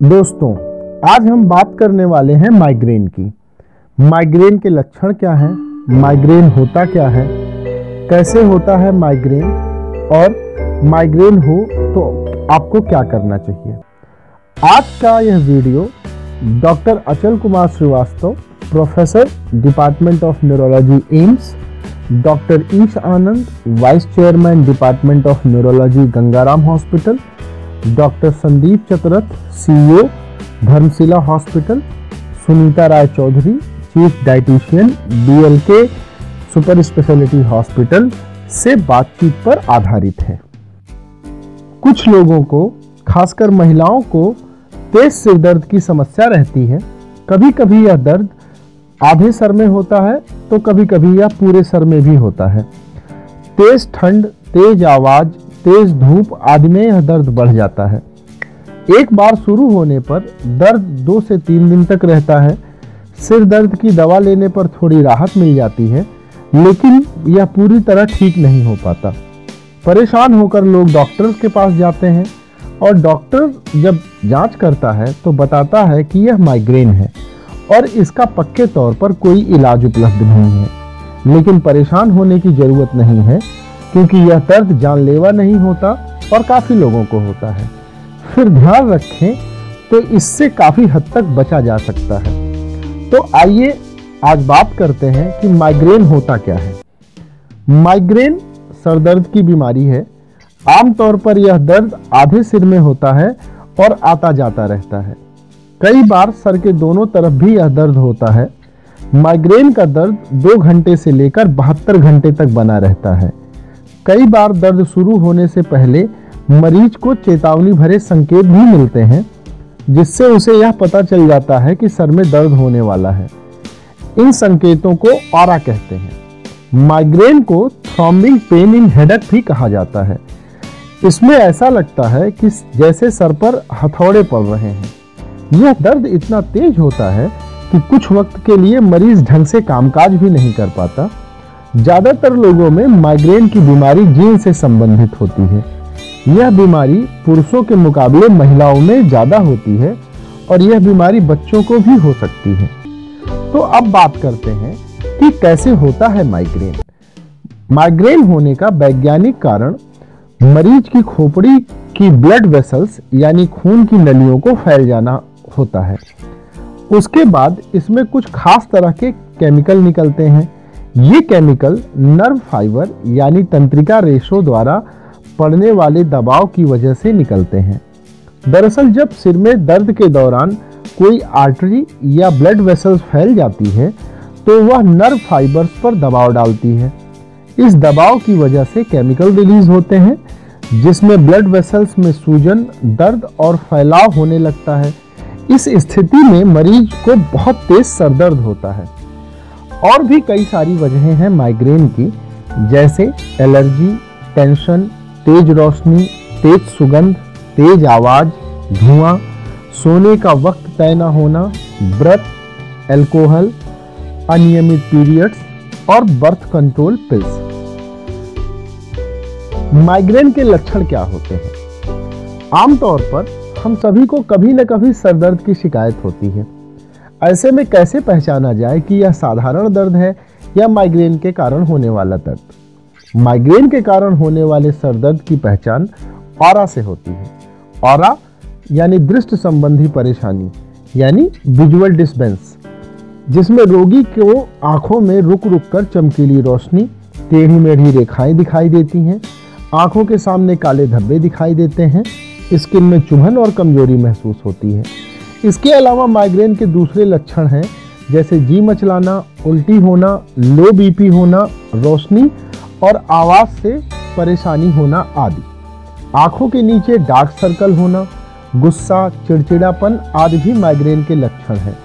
दोस्तों, आज हम बात करने वाले हैं माइग्रेन की। माइग्रेन के लक्षण क्या हैं, माइग्रेन होता क्या है, कैसे होता है माइग्रेन और माइग्रेन हो तो आपको क्या करना चाहिए। आज का यह video doctor Achal Kumar Srivastava, professor department of neurology AIIMS, doctor Ish Anand, vice chairman department of neurology Gangaram hospital, doctor Sandeep Chatrath, CEO Dharamshila hospital, Sunita Rai Chaudhary, chief dietitian, BLK super speciality hospital से बातचीत पर आधारित है। कुछ लोगों को, खासकर महिलाओं को, तेज सिर दर्द की समस्या रहती है। कभी कभी यह दर्द आधे सर में होता है तो कभी कभी यह पूरे सर में भी होता है। तेज ठंड, तेज आवाज, तेज धूप आदि में यह दर्द बढ़ जाता है। एक बार शुरू होने पर दर्द 2 से 3 दिन तक रहता है। सिर दर्द की दवा लेने पर थोड़ी राहत मिल जाती है, लेकिन यह पूरी तरह ठीक नहीं हो पाता। परेशान होकर लोग डॉक्टर के पास जाते हैं और डॉक्टर जब जांच करता है तो बताता है कि यह माइग्रेन है और इसका पक्के तौर पर कोई इलाज उपलब्ध नहीं है। लेकिन परेशान होने की जरूरत नहीं है, क्योंकि यह दर्द जानलेवा नहीं होता और काफी लोगों को होता है। फिर ध्यान रखें तो इससे काफी हद तक बचा जा सकता है। तो आइए आज बात करते हैं कि माइग्रेन होता क्या है। माइग्रेन सरदर्द की बीमारी है। आमतौर पर यह दर्द आधे सिर में होता है और आता जाता रहता है। कई बार सर के दोनों तरफ भी यह दर्द होता है। माइग्रेन का दर्द 2 घंटे से लेकर 72 घंटे तक बना रहता है। कई बार दर्द शुरू होने से पहले मरीज को चेतावनी भरे संकेत भी मिलते हैं, जिससे उसे यह पता चल जाता है कि सर में दर्द होने वाला है। इन संकेतों को ऑरा कहते हैं। माइग्रेन को थ्रॉम्बिंग पेन इन हेडेक भी कहा जाता है। इसमें ऐसा लगता है कि जैसे सर पर हथौड़े पड़ रहे हैं। यह दर्द इतना तेज होता है कि कुछ वक्त के लिए मरीज ढंग से कामकाज भी नहीं कर पाता। ज्यादातर लोगों में माइग्रेन की बीमारी जीन से संबंधित होती है। यह बीमारी पुरुषों के मुकाबले महिलाओं में ज्यादा होती है और यह बीमारी बच्चों को भी हो सकती है। तो अब बात करते हैं कि कैसे होता है माइग्रेन। माइग्रेन होने का वैज्ञानिक कारण मरीज की खोपड़ी की ब्लड वेसल्स यानी खून की नलियों को फैल जाना होता है। उसके बाद इसमें कुछ खास तरह के केमिकल निकलते हैं। ये केमिकल नर्व फाइबर यानी तंत्रिका रेशों द्वारा पड़ने वाले दबाव की वजह से निकलते हैं। दरअसल जब सिर में दर्द के दौरान कोई आर्टरी या ब्लड वेसल्स फैल जाती है तो वह नर्व फाइबर्स पर दबाव डालती है। इस दबाव की वजह से केमिकल रिलीज होते हैं, जिसमें ब्लड वेसल्स में सूजन, दर्द और फैलाव होने लगता है। इस स्थिति में मरीज को बहुत तेज सरदर्द होता है। और भी कई सारी वजहें हैं माइग्रेन की, जैसे एलर्जी, टेंशन, तेज रोशनी, तेज सुगंध, तेज आवाज, धुआं, सोने का वक्त तय न होना, व्रत, अल्कोहल, अनियमित पीरियड्स और बर्थ कंट्रोल पिल्स। माइग्रेन के लक्षण क्या होते हैं? आमतौर पर हम सभी को कभी न कभी सरदर्द की शिकायत होती है। ऐसे में कैसे पहचाना जाए कि यह साधारण दर्द है या माइग्रेन के कारण होने वाला दर्द? माइग्रेन के कारण होने वाले सरदर्द की पहचान ऑरा से होती है। ऑरा यानी दृष्टि संबंधी परेशानी यानी विजुअल डिस्टर्बेंस, जिसमें रोगी को आंखों में रुक रुक कर चमकीली रोशनी, टेढ़ी मेढ़ी रेखाएं दिखाई देती हैं, आंखों के सामने काले धब्बे दिखाई देते हैं, स्किन में चुभन और कमजोरी महसूस होती है। इसके अलावा माइग्रेन के दूसरे लक्षण हैं, जैसे जी मचलाना, उल्टी होना, लो बीपी होना, रोशनी और आवाज से परेशानी होना आदि। आंखों के नीचे डार्क सर्कल होना, गुस्सा, चिड़चिड़ापन आदि भी माइग्रेन के लक्षण हैं।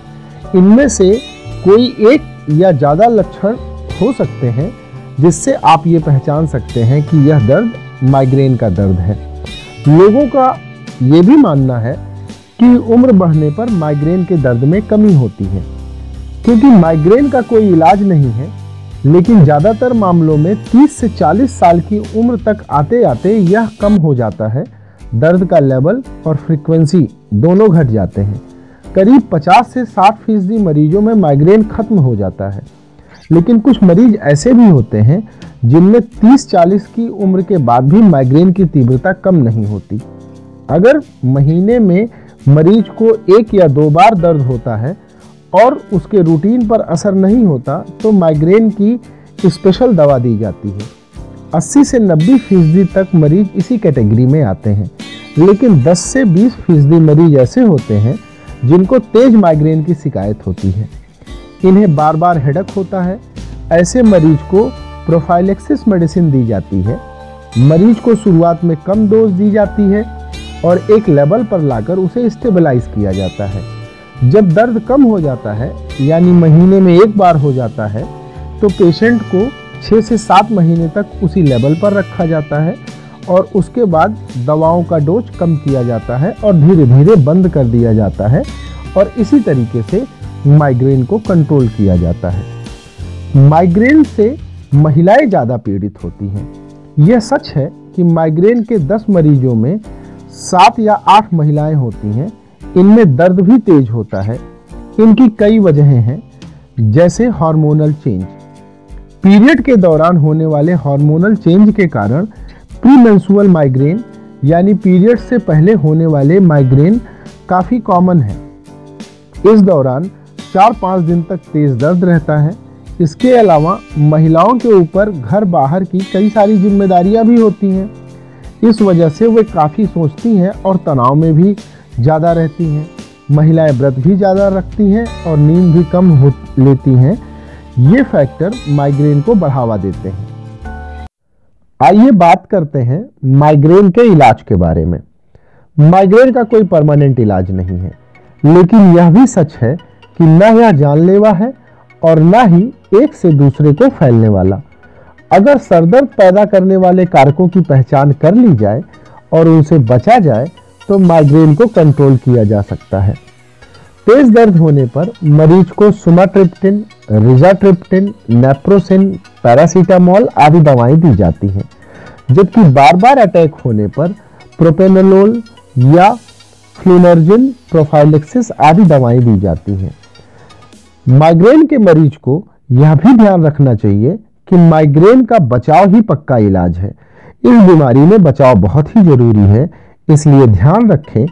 इनमें से कोई एक या ज्यादा लक्षण हो सकते हैं जिससे आप ये पहचान सकते हैं कि यह दर्द माइग्रेन का दर्द है। लोगों का ये भी मानना है कि उम्र बढ़ने पर माइग्रेन के दर्द में कमी होती है। क्योंकि माइग्रेन का कोई इलाज नहीं है, लेकिन ज्यादातर मामलों में 30 से 40 साल की उम्र तक आते आते यह कम हो जाता है, दर्द का लेवल और फ्रीक्वेंसी दोनों घट जाते हैं। करीब 50 से 60% मरीजों में माइग्रेन खत्म हो जाता है, लेकिन कुछ मरीज ऐसे भी होते हैं जिनमें 30-40 की उम्र के बाद भी माइग्रेन की तीव्रता कम नहीं होती। अगर महीने में मरीज को 1 या 2 बार दर्द होता है और उसके रूटीन पर असर नहीं होता तो माइग्रेन की स्पेशल दवा दी जाती है। 80 से 90% तक मरीज इसी कैटेगरी में आते हैं, लेकिन 10 से 20% मरीज ऐसे होते हैं जिनको तेज माइग्रेन की शिकायत होती है। इन्हें बार बार हेडेक होता है। ऐसे मरीज को प्रोफाइलेक्सिस मेडिसिन दी जाती है। मरीज को शुरुआत में कम डोज दी जाती है और एक लेवल पर लाकर उसे स्टेबलाइज किया जाता है। जब दर्द कम हो जाता है, यानी महीने में 1 बार हो जाता है, तो पेशेंट को 6 से 7 महीने तक उसी लेवल पर रखा जाता है और उसके बाद दवाओं का डोज कम किया जाता है और धीरे धीरे बंद कर दिया जाता है और इसी तरीके से माइग्रेन को कंट्रोल किया जाता है। माइग्रेन से महिलाएं ज़्यादा पीड़ित होती हैं। यह सच है कि माइग्रेन के 10 मरीजों में 7 या 8 महिलाएं होती हैं। इनमें दर्द भी तेज होता है। इनकी कई वजहें हैं, जैसे हार्मोनल चेंज। पीरियड के दौरान होने वाले हार्मोनल चेंज के कारण प्रीमेंस्ट्रुअल माइग्रेन यानी पीरियड से पहले होने वाले माइग्रेन काफ़ी कॉमन है। इस दौरान 4-5 दिन तक तेज दर्द रहता है। इसके अलावा महिलाओं के ऊपर घर बाहर की कई सारी जिम्मेदारियां भी होती हैं। इस वजह से वे काफ़ी सोचती हैं और तनाव में भी ज़्यादा रहती हैं। महिलाएं व्रत भी ज़्यादा रखती हैं और नींद भी कम लेती हैं। ये फैक्टर माइग्रेन को बढ़ावा देते हैं। आइए बात करते हैं माइग्रेन के इलाज के बारे में। माइग्रेन का कोई परमानेंट इलाज नहीं है, लेकिन यह भी सच है कि ना यह जानलेवा है और ना ही एक से दूसरे को फैलने वाला। अगर सरदर्द पैदा करने वाले कारकों की पहचान कर ली जाए और उनसे बचा जाए तो माइग्रेन को कंट्रोल किया जा सकता है। तेज दर्द होने पर मरीज को सुमाट्रिप्टिन, रिजाट्रिप्टिन, नेप्रोसिन, पैरासीटामोल आदि दवाएं दी जाती हैं, जबकि बार बार अटैक होने पर प्रोपेनोलोल या फ्लुनर्जिन, प्रोफाइलेक्सिस आदि दवाएं दी जाती हैं। माइग्रेन के मरीज को यह भी ध्यान रखना चाहिए कि माइग्रेन का बचाव ही पक्का इलाज है। इस बीमारी में बचाव बहुत ही जरूरी है, इसलिए ध्यान रखें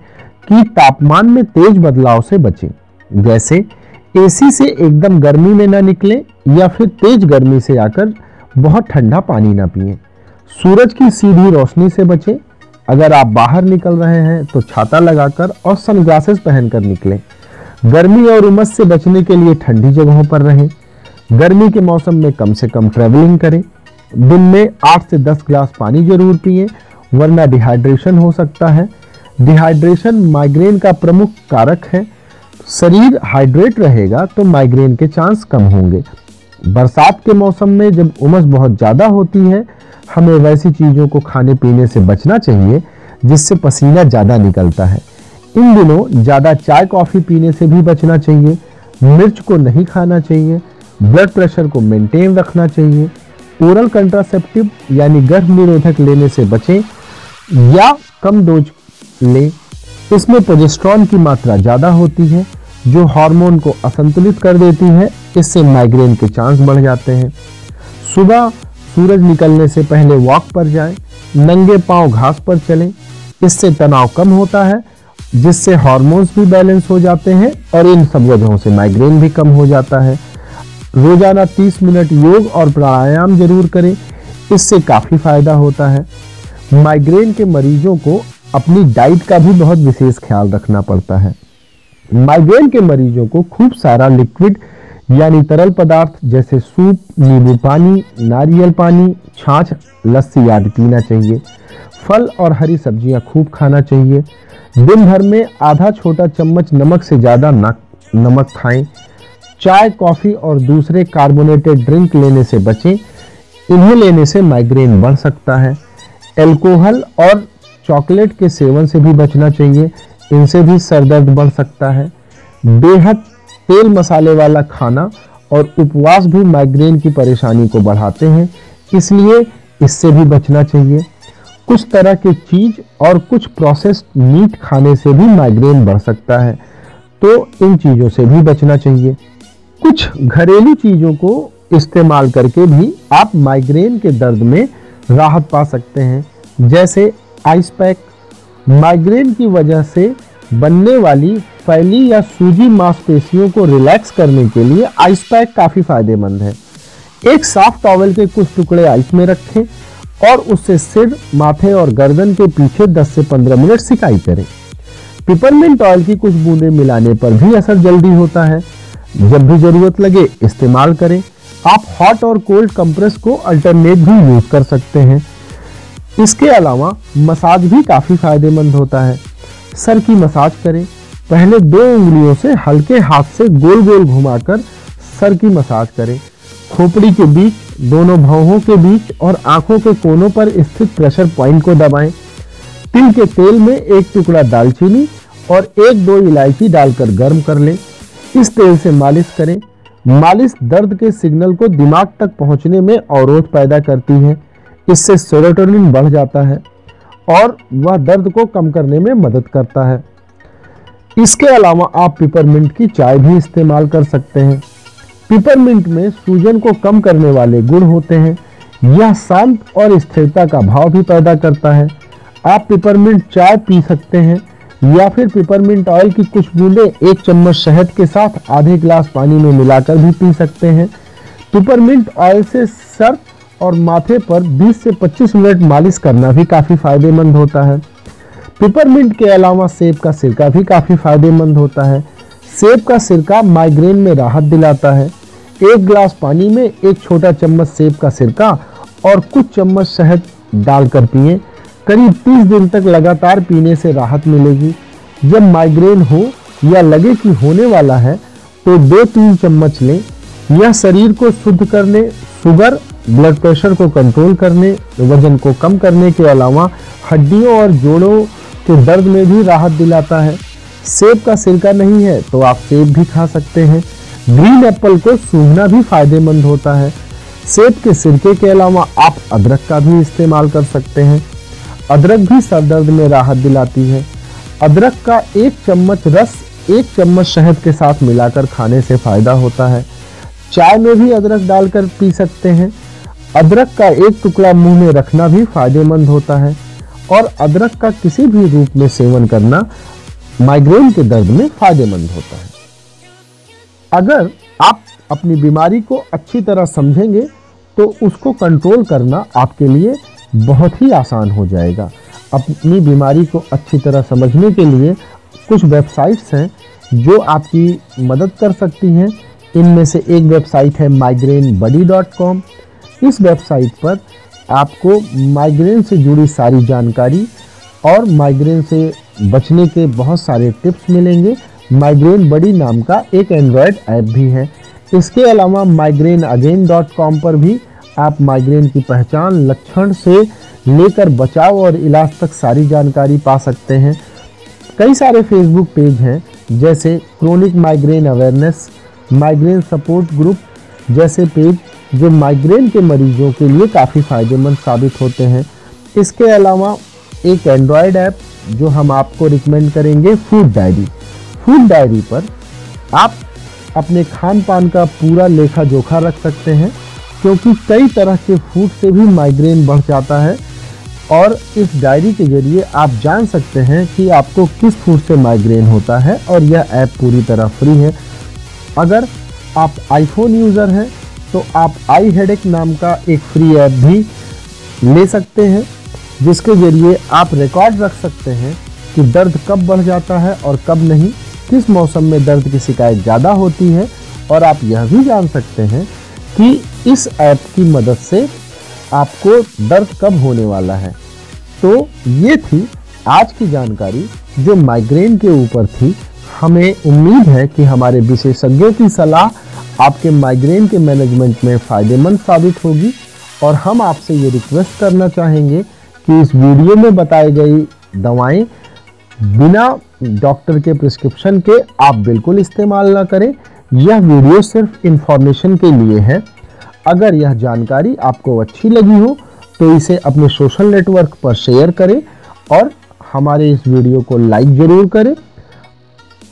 कि तापमान में तेज बदलाव से बचें, जैसे एसी से एकदम गर्मी में ना निकलें या फिर तेज गर्मी से आकर बहुत ठंडा पानी ना पिएं। सूरज की सीधी रोशनी से बचें। अगर आप बाहर निकल रहे हैं तो छाता लगाकर और सनग्लासेस पहनकर निकलें। गर्मी और उमस से बचने के लिए ठंडी जगहों पर रहें। गर्मी के मौसम में कम से कम ट्रैवलिंग करें। दिन में 8 से 10 ग्लास पानी जरूर पिएं, वरना डिहाइड्रेशन हो सकता है। डिहाइड्रेशन माइग्रेन का प्रमुख कारक है। शरीर हाइड्रेट रहेगा तो माइग्रेन के चांस कम होंगे। बरसात के मौसम में जब उमस बहुत ज़्यादा होती है, हमें वैसी चीज़ों को खाने पीने से बचना चाहिए जिससे पसीना ज़्यादा निकलता है। इन दिनों ज़्यादा चाय कॉफ़ी पीने से भी बचना चाहिए। मिर्च को नहीं खाना चाहिए। ब्लड प्रेशर को मेंटेन रखना चाहिए। ओरल कंट्रासेप्टिव यानी गर्भ निरोधक लेने से बचें या कम डोज लें। इसमें प्रोजेस्टेरॉन की मात्रा ज़्यादा होती है जो हार्मोन को असंतुलित कर देती है। इससे माइग्रेन के चांस बढ़ जाते हैं। सुबह सूरज निकलने से पहले वॉक पर जाएं। नंगे पांव घास पर चलें। इससे तनाव कम होता है, जिससे हार्मोन्स भी बैलेंस हो जाते हैं और इन सब वजहों से माइग्रेन भी कम हो जाता है। रोजाना 30 मिनट योग और प्राणायाम जरूर करें, इससे काफ़ी फायदा होता है। माइग्रेन के मरीजों को अपनी डाइट का भी बहुत विशेष ख्याल रखना पड़ता है। माइग्रेन के मरीजों को खूब सारा लिक्विड यानी तरल पदार्थ जैसे सूप, नींबू पानी, नारियल पानी, छाछ, लस्सी आदि पीना चाहिए। फल और हरी सब्जियां खूब खाना चाहिए। दिन भर में आधा छोटा चम्मच नमक से ज़्यादा नमक खाएं। चाय, कॉफ़ी और दूसरे कार्बोनेटेड ड्रिंक लेने से बचें। इन्हें लेने से माइग्रेन बढ़ सकता है। अल्कोहल और चॉकलेट के सेवन से भी बचना चाहिए, इनसे भी सर दर्द बढ़ सकता है। बेहद तेल मसाले वाला खाना और उपवास भी माइग्रेन की परेशानी को बढ़ाते हैं, इसलिए इससे भी बचना चाहिए। कुछ तरह के चीज और कुछ प्रोसेस्ड मीट खाने से भी माइग्रेन बढ़ सकता है, तो इन चीजों से भी बचना चाहिए। कुछ घरेलू चीजों को इस्तेमाल करके भी आप माइग्रेन के दर्द में राहत पा सकते हैं, जैसे आइस पैक। माइग्रेन की वजह से बनने वाली फैली या सूजी मांसपेशियों को रिलैक्स करने के लिए आइस पैक काफी फायदेमंद है। एक साफ टॉवल के कुछ टुकड़े आइस में रखें और उससे सिर, माथे और गर्दन के पीछे 10 से 15 मिनट सिकाई करें। पिपरमिंट ऑयल की कुछ बूंदें मिलाने पर भी असर जल्दी होता है। जब भी जरूरत लगे इस्तेमाल करें। आप हॉट और कोल्ड कंप्रेस को अल्टरनेट भी यूज कर सकते हैं। इसके अलावा मसाज भी काफी फायदेमंद होता है। सर की मसाज करें। पहले 2 उंगलियों से हल्के हाथ से गोल गोल घुमाकर सर की मसाज करें। खोपड़ी के बीच, दोनों भौहों के बीच और आंखों के कोनों पर स्थित प्रेशर पॉइंट को दबाएं। तिल के तेल में एक टुकड़ा दालचीनी और 1-2 इलायची डालकर गर्म कर लें। इस तेल से मालिश करें। मालिश दर्द के सिग्नल को दिमाग तक पहुंचने में अवरोध पैदा करती है। इससे सेरोटोनिन बढ़ जाता है और वह दर्द को कम करने में मदद करता है। इसके अलावा आप पिपरमिंट की चाय भी इस्तेमाल कर सकते हैं। पिपरमिंट में सूजन को कम करने वाले गुण होते हैं। यह शांत और स्थिरता का भाव भी पैदा करता है। आप पिपरमिंट चाय पी सकते हैं या फिर पिपरमिंट ऑयल की कुछ बूंदें 1 चम्मच शहद के साथ आधे ग्लास पानी में मिलाकर भी पी सकते हैं। पिपरमिंट ऑयल से सर और माथे पर 20 से 25 मिनट मालिश करना भी काफी फायदेमंद होता है। पिपरमिंट के अलावा सेब का सिरका भी काफी फायदेमंद होता है। सेब का सिरका माइग्रेन में राहत दिलाता है। 1 ग्लास पानी में 1 छोटा चम्मच सेब का सिरका और कुछ चम्मच शहद डालकर पिएं। करीब 30 दिन तक लगातार पीने से राहत मिलेगी। जब माइग्रेन हो या लगे कि होने वाला है तो 2-3 चम्मच लें। यह शरीर को शुद्ध करने, शुगर, ब्लड प्रेशर को कंट्रोल करने, वजन को कम करने के अलावा हड्डियों और जोड़ों के दर्द में भी राहत दिलाता है। सेब का सिरका नहीं है तो आप सेब भी खा सकते हैं। ग्रीन एप्पल को सूंघना भी फायदेमंद होता है। सेब के सिरके के अलावा आप अदरक का भी इस्तेमाल कर सकते हैं। अदरक भी सर दर्द में राहत दिलाती है। अदरक का 1 चम्मच रस 1 चम्मच शहद के साथ मिलाकर खाने से फायदा होता है। चाय में भी अदरक डालकर पी सकते हैं। अदरक का 1 टुकड़ा मुंह में रखना भी फायदेमंद होता है और अदरक का किसी भी रूप में सेवन करना माइग्रेन के दर्द में फायदेमंद होता है। अगर आप अपनी बीमारी को अच्छी तरह समझेंगे तो उसको कंट्रोल करना आपके लिए बहुत ही आसान हो जाएगा। अपनी बीमारी को अच्छी तरह समझने के लिए कुछ वेबसाइट्स हैं जो आपकी मदद कर सकती हैं। इनमें से एक वेबसाइट है migrainebuddy.com। इस वेबसाइट पर आपको माइग्रेन से जुड़ी सारी जानकारी और माइग्रेन से बचने के बहुत सारे टिप्स मिलेंगे। माइग्रेन बडी नाम का एक एंड्रॉयड ऐप भी है। इसके अलावा migraineagain.com पर भी आप माइग्रेन की पहचान, लक्षण से लेकर बचाव और इलाज तक सारी जानकारी पा सकते हैं। कई सारे फेसबुक पेज हैं जैसे chronic migraine awareness, migraine support group जैसे पेज जो माइग्रेन के मरीजों के लिए काफ़ी फायदेमंद साबित होते हैं। इसके अलावा एक एंड्रॉयड ऐप जो हम आपको रिकमेंड करेंगे, फूड डायरी। फूड डायरी पर आप अपने खान पान का पूरा लेखा जोखा रख सकते हैं क्योंकि कई तरह के फूड से भी माइग्रेन बढ़ जाता है और इस डायरी के जरिए आप जान सकते हैं कि आपको किस फूड से माइग्रेन होता है और यह ऐप पूरी तरह फ्री है। अगर आप आईफोन यूज़र हैं तो आप आई हेडेक नाम का एक फ्री ऐप भी ले सकते हैं जिसके जरिए आप रिकॉर्ड रख सकते हैं कि दर्द कब बढ़ जाता है और कब नहीं, किस मौसम में दर्द की शिकायत ज़्यादा होती है और आप यह भी जान सकते हैं कि इस ऐप की मदद से आपको दर्द कब होने वाला है। तो ये थी आज की जानकारी जो माइग्रेन के ऊपर थी। हमें उम्मीद है कि हमारे विशेषज्ञों की सलाह आपके माइग्रेन के मैनेजमेंट में फ़ायदेमंद साबित होगी और हम आपसे ये रिक्वेस्ट करना चाहेंगे कि इस वीडियो में बताई गई दवाएं बिना डॉक्टर के प्रिस्क्रिप्शन के आप बिल्कुल इस्तेमाल ना करें। यह वीडियो सिर्फ इंफॉर्मेशन के लिए है। अगर यह जानकारी आपको अच्छी लगी हो तो इसे अपने सोशल नेटवर्क पर शेयर करें और हमारे इस वीडियो को लाइक जरूर करें।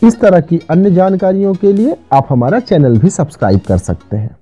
इस तरह की अन्य जानकारियों के लिए आप हमारा चैनल भी सब्सक्राइब कर सकते हैं।